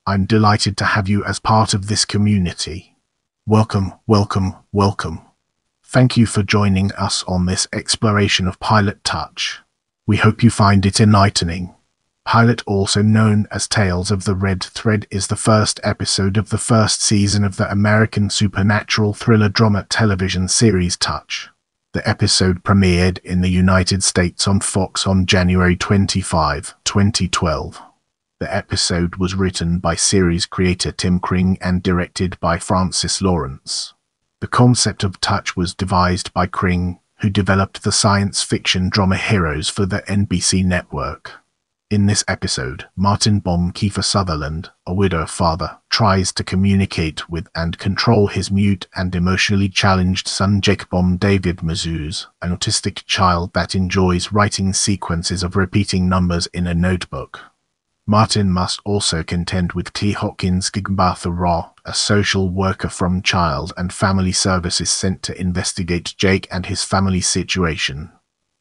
I'm delighted to have you as part of this community. Welcome, welcome, welcome. Thank you for joining us on this exploration of Pilot Touch. We hope you find it enlightening. Pilot, also known as Tales of the Red Thread, is the first episode of the first season of the American supernatural thriller drama television series Touch. The episode premiered in the United States on Fox on January 25, 2012. The episode was written by series creator Tim Kring and directed by Francis Lawrence. The concept of Touch was devised by Kring, who developed the science fiction drama Heroes for the NBC network. In this episode, Martin Bohm Kiefer Sutherland, a widow father, tries to communicate with and control his mute and emotionally challenged son Jake Bohm Mazouz, an autistic child that enjoys writing sequences of repeating numbers in a notebook. Martin must also contend with Clea Hopkins Gugu Mbatha-Raw, a social worker from Child and Family Services sent to investigate Jake and his family's situation.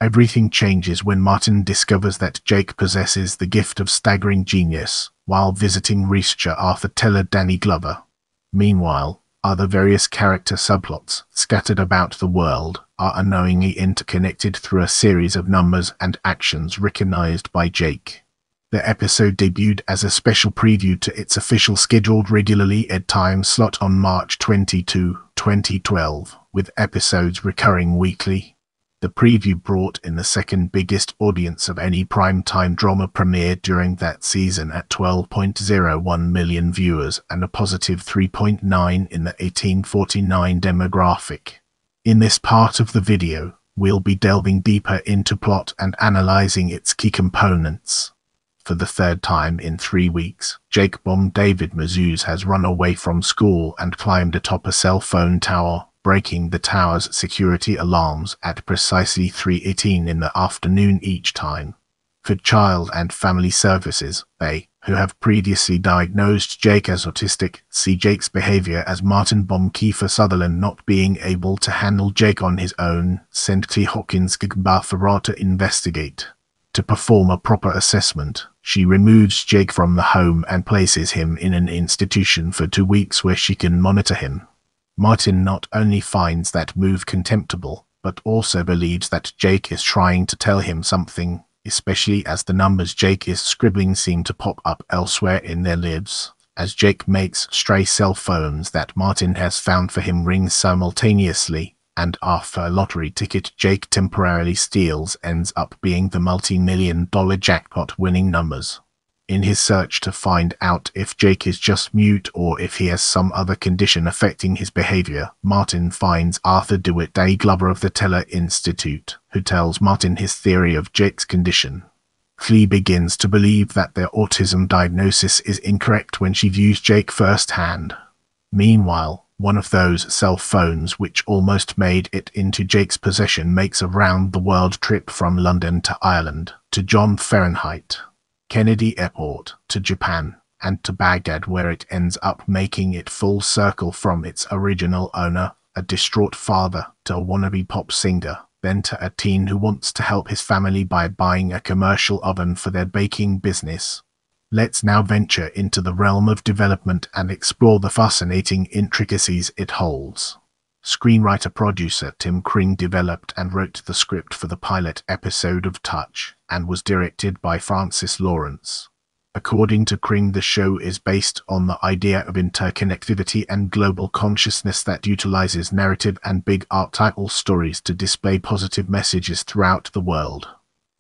Everything changes when Martin discovers that Jake possesses the gift of staggering genius, while visiting researcher Arthur Teller Danny Glover. Meanwhile, other various character subplots, scattered about the world, are unknowingly interconnected through a series of numbers and actions recognized by Jake. The episode debuted as a special preview to its official scheduled regularly aired time slot on March 22, 2012, with episodes recurring weekly. The preview brought in the second biggest audience of any primetime drama premiere during that season at 12.01 million viewers and a positive 3.9 in the 1849 demographic. In this part of the video, we'll be delving deeper into plot and analyzing its key components. For the third time in 3 weeks, Jake Bohm Mazouz has run away from school and climbed atop a cell phone tower, breaking the tower's security alarms at precisely 3:18 in the afternoon each time. For Child and Family Services, they, who have previously diagnosed Jake as autistic, see Jake's behavior as Martin Bohm Kiefer Sutherland not being able to handle Jake on his own, send Clea Hopkins Gugu Mbatha-Raw to investigate. To perform a proper assessment, she removes Jake from the home and places him in an institution for 2 weeks where she can monitor him. Martin not only finds that move contemptible, but also believes that Jake is trying to tell him something, especially as the numbers Jake is scribbling seem to pop up elsewhere in their lives, as Jake makes stray cell phones that Martin has found for him ring simultaneously, and after a lottery ticket Jake temporarily steals ends up being the multi-million-dollar jackpot winning numbers. In his search to find out if Jake is just mute or if he has some other condition affecting his behavior, Martin finds Arthur DeWitt Day Glover of the Teller Institute, who tells Martin his theory of Jake's condition. Clea begins to believe that their autism diagnosis is incorrect when she views Jake firsthand. Meanwhile, one of those cell phones which almost made it into Jake's possession makes a round-the-world trip from London to Ireland, to John Fahrenheit, Kennedy Airport, to Japan, and to Baghdad, where it ends up making it full circle from its original owner, a distraught father, to a wannabe pop singer, then to a teen who wants to help his family by buying a commercial oven for their baking business. Let's now venture into the realm of development and explore the fascinating intricacies it holds. Screenwriter-producer Tim Kring developed and wrote the script for the pilot episode of Touch, and was directed by Francis Lawrence. According to Kring, the show is based on the idea of interconnectivity and global consciousness that utilizes narrative and big archetypal stories to display positive messages throughout the world.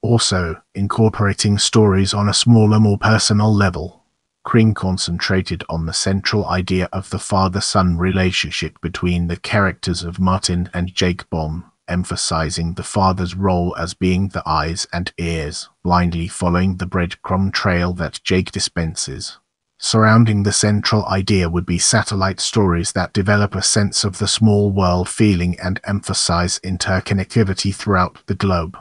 Also, incorporating stories on a smaller, more personal level. Kring concentrated on the central idea of the father-son relationship between the characters of Martin and Jake Bohm, emphasizing the father's role as being the eyes and ears, blindly following the breadcrumb trail that Jake dispenses. Surrounding the central idea would be satellite stories that develop a sense of the small world feeling and emphasize interconnectivity throughout the globe.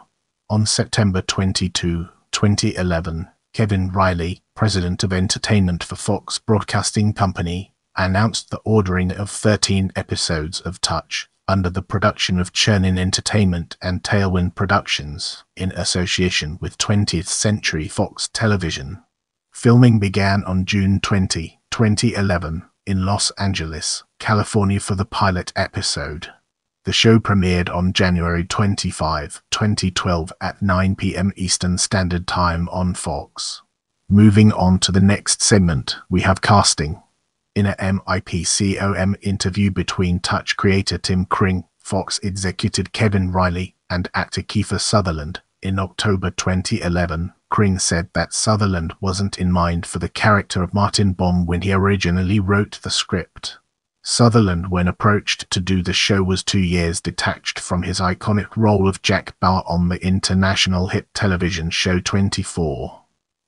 On September 22, 2011, Kevin Riley, president of entertainment for Fox Broadcasting Company, announced the ordering of 13 episodes of Touch under the production of Churnin Entertainment and Tailwind Productions, in association with 20th Century Fox Television. Filming began on June 20, 2011, in Los Angeles, California for the pilot episode. The show premiered on January 25, 2012 at 9 p.m. Eastern Standard Time on Fox. Moving on to the next segment, we have casting. In a MIPCOM interview between Touch creator Tim Kring, Fox executive Kevin Reilly, and actor Kiefer Sutherland, in October 2011, Kring said that Sutherland wasn't in mind for the character of Martin Bohm when he originally wrote the script. Sutherland, when approached to do the show, was 2 years detached from his iconic role of Jack Bohm on the international hit television show 24.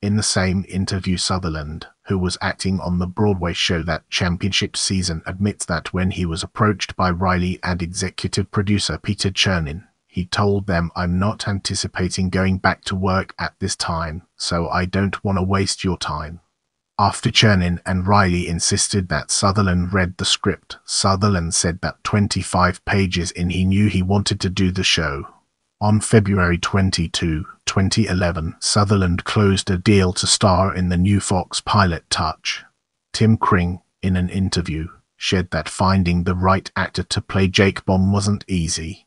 In the same interview, Sutherland, who was acting on the Broadway show that championship season, admits that when he was approached by Reilly and executive producer Peter Chernin, he told them, "I'm not anticipating going back to work at this time, so I don't want to waste your time." After Chernin and Reilly insisted that Sutherland read the script, Sutherland said that 25 pages in he knew he wanted to do the show. On February 22, 2011, Sutherland closed a deal to star in the new Fox pilot Touch. Tim Kring, in an interview, shared that finding the right actor to play Jake Bohm wasn't easy.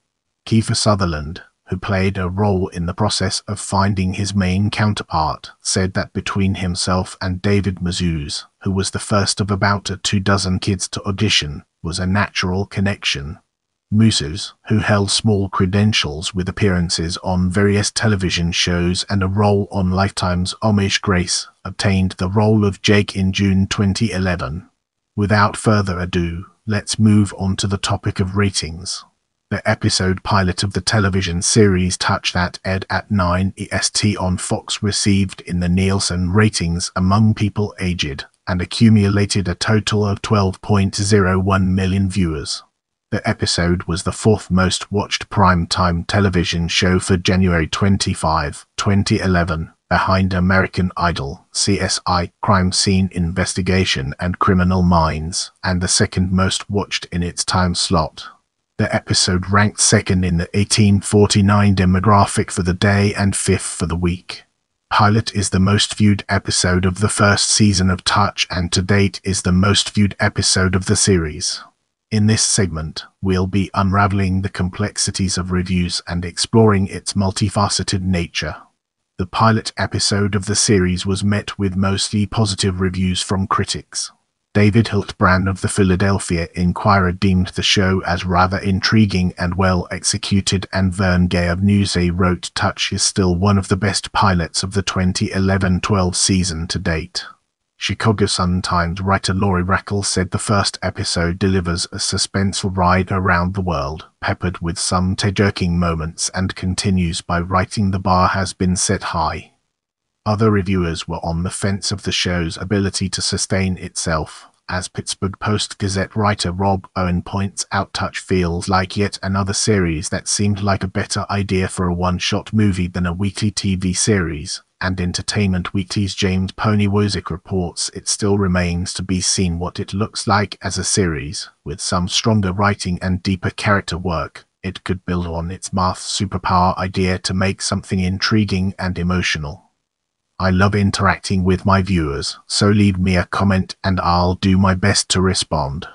Kiefer Sutherland, who played a role in the process of finding his main counterpart, said that between himself and David Mazouz, who was the first of about 24 kids to audition, was a natural connection. Mazouz, who held small credentials with appearances on various television shows and a role on Lifetime's Homage Grace, obtained the role of Jake in June 2011. Without further ado, let's move on to the topic of ratings. The episode pilot of the television series Touch that aired at 9 EST on Fox received in the Nielsen ratings among people aged and accumulated a total of 12.01 million viewers. The episode was the fourth most watched primetime television show for January 25, 2011, behind American Idol, CSI, Crime Scene Investigation and Criminal Minds, and the second most watched in its time slot. The episode ranked second in the 1849 demographic for the day and fifth for the week. Pilot is the most viewed episode of the first season of Touch and to date is the most viewed episode of the series. In this segment, we'll be unraveling the complexities of reviews and exploring its multifaceted nature. The pilot episode of the series was met with mostly positive reviews from critics. David Hiltbrand of the Philadelphia Inquirer deemed the show as rather intriguing and well executed, and Vern Gay of Newsday wrote Touch is still one of the best pilots of the 2011-12 season to date. Chicago Sun-Times writer Laurie Rackle said the first episode delivers a suspenseful ride around the world, peppered with some tear-jerking moments, and continues by writing the bar has been set high. Other reviewers were on the fence of the show's ability to sustain itself. As Pittsburgh Post-Gazette writer Rob Owen points out, Touch feels like yet another series that seemed like a better idea for a one-shot movie than a weekly TV series, and Entertainment Weekly's James Ponywozik reports it still remains to be seen what it looks like as a series. With some stronger writing and deeper character work, it could build on its math superpower idea to make something intriguing and emotional. I love interacting with my viewers, so leave me a comment and I'll do my best to respond.